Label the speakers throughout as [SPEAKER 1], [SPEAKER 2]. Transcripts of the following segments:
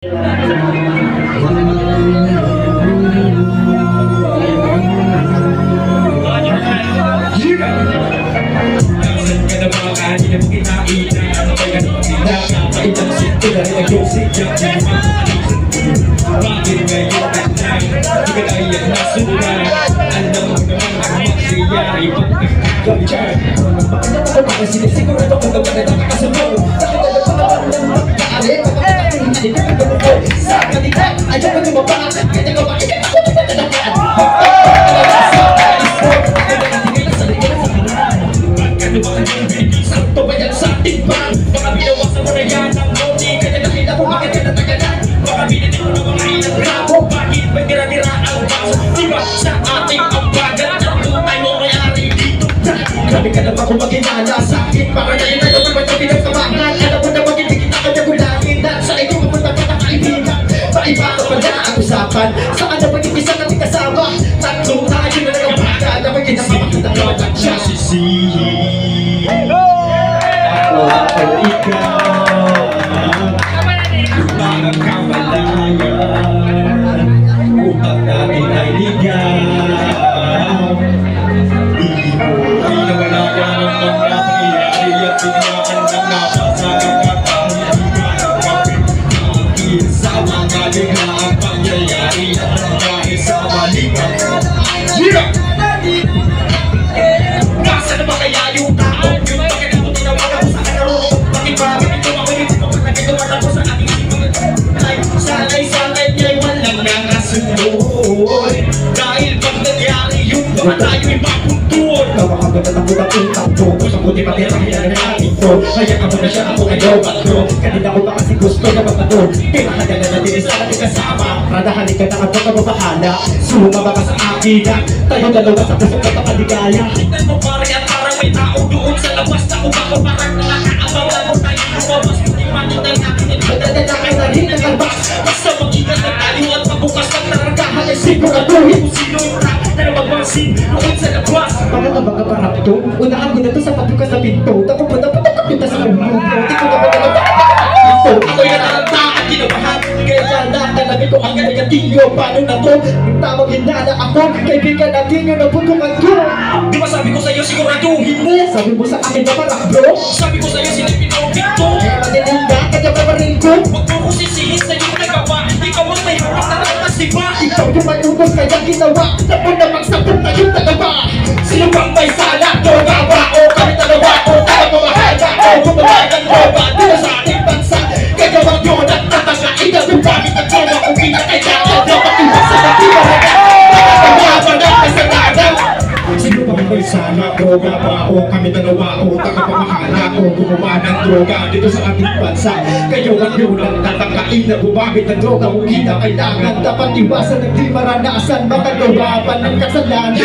[SPEAKER 1] Grabe ka naman kung maginala sa akin. Para na yun ay naman ba't yung pinagtabangan. Alam mo naman hindi kita kanya gulangin. At sa ikaw mapunta pa na kaibigan. Maiba ka pa na ang usapan. Saan na pag isa natin kasama. Tatlong tayo na nagabaga. Na pag kinapapakita ka lang siya. Sisihin ako ikaw. Parang kamalayan. Utak natin ay ligaw. Nasa na ba kaya yung tao? Yung bakit ako tinawagan ko sa kanaro? Bakit ba? Bakit ko ako yung kapag nagagawa ko sa aking sipag? Sanay-sanay niya'y walang nakasunod. Dahil pag nangyari yung mga tayo'y mapuntuod. Kawakagot at ako ng utang ko. Gusto ko di pati ang hinananahin ko. Kaya ka muna siya ako ngayon patro. Kanina ko ba kasi gusto na magpatol. Pinakagala na din sa ating kasama. Radahanin ka na ang mga mabahala. Sumama ka sa akin at tayo dalawa sa puso at nakaligaya. Tignan mo pare at parang may tao doon sa labas na ubako. Parang nakakaabawan mo tayo lumabas. Hindi matutay natin at madadalakay na rin ang albas. Basta mag-ingat na tayo at magbukas ng naragahan ay siguraduhin kung sino yung rap na namagmasin noon sa labas. Para na baga parap to, unahan ko na to sa pagbukas na pinto. Tapos pa dapat nakapinta sa ulo. Di ko na ba talaga pinto? Ako'y natalanta at kinabahan. Kaya sana talabi ko ang negatiyo. Paano na to? Yung tamang hinala ako. Kaibigan natin yung naputukan ko. Di ba sabi ko sa'yo siguraduhin mo? Sabi mo sa akin na parang bro? Sabi ko sa'yo sinipinobit ko. Kaya madilinda kaya mabarin ko. Huwag mo ko sisihin sa iyong nagawa. Hindi ka mo may harap na lakas diba? Ikaw yung may ubos kaya ginawa. Tapos na magsabot na yung tagaba. Sino bang may sala? Droga ba? O kami talawa? O kaya mamahala? O gumawagan droga? Di na sa ating bansa. Kaya wag yun at tatangain na gumamit ang droga. Kung kinakailangan dapat iwasan na tiwaragan. Nakakatawa na kasalanan. Sino bang may sala? Droga ba? O kami dalawa? O tagapamahala? O gumawa ng droga dito sa ating bansa. Kaya wag yun at tatangain na gumamit ang droga. Kung kinakailangan dapat iwasan ng di maranasan. Makagawapan ng kasalanan.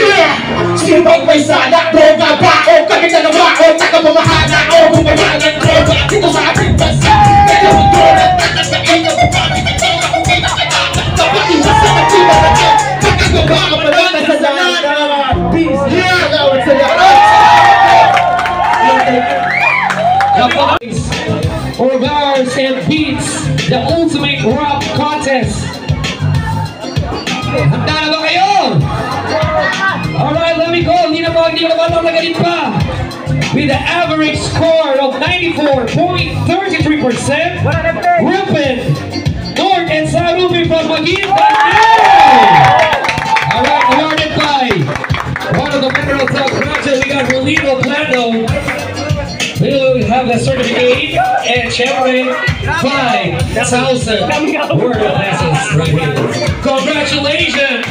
[SPEAKER 1] Sino bang may sala? Droga ba? O kami dalawa? O tagapamahala? O gumawa ng droga dito sa ating bansa. Kaya wag yun at tatangain na gumamit ang droga. Kung kinakailangan dapat iwasan ng di maranasan. Makagawapan ng kasalanan. Peace! Kalawat sa lahat!
[SPEAKER 2] Orgars and Beats, the ultimate rap contest. Handa na ba kayo? Alright, let me go. Hindi na ba nagalit pa? With the average score of 94.33%, Ruben, North and Sarubi from Maguindanao. Alright, awarded by one of the mineral top project. We got Rolito Plano. We will have the certificate and Chevrolet 5,000 word of lessons right here. Congratulations!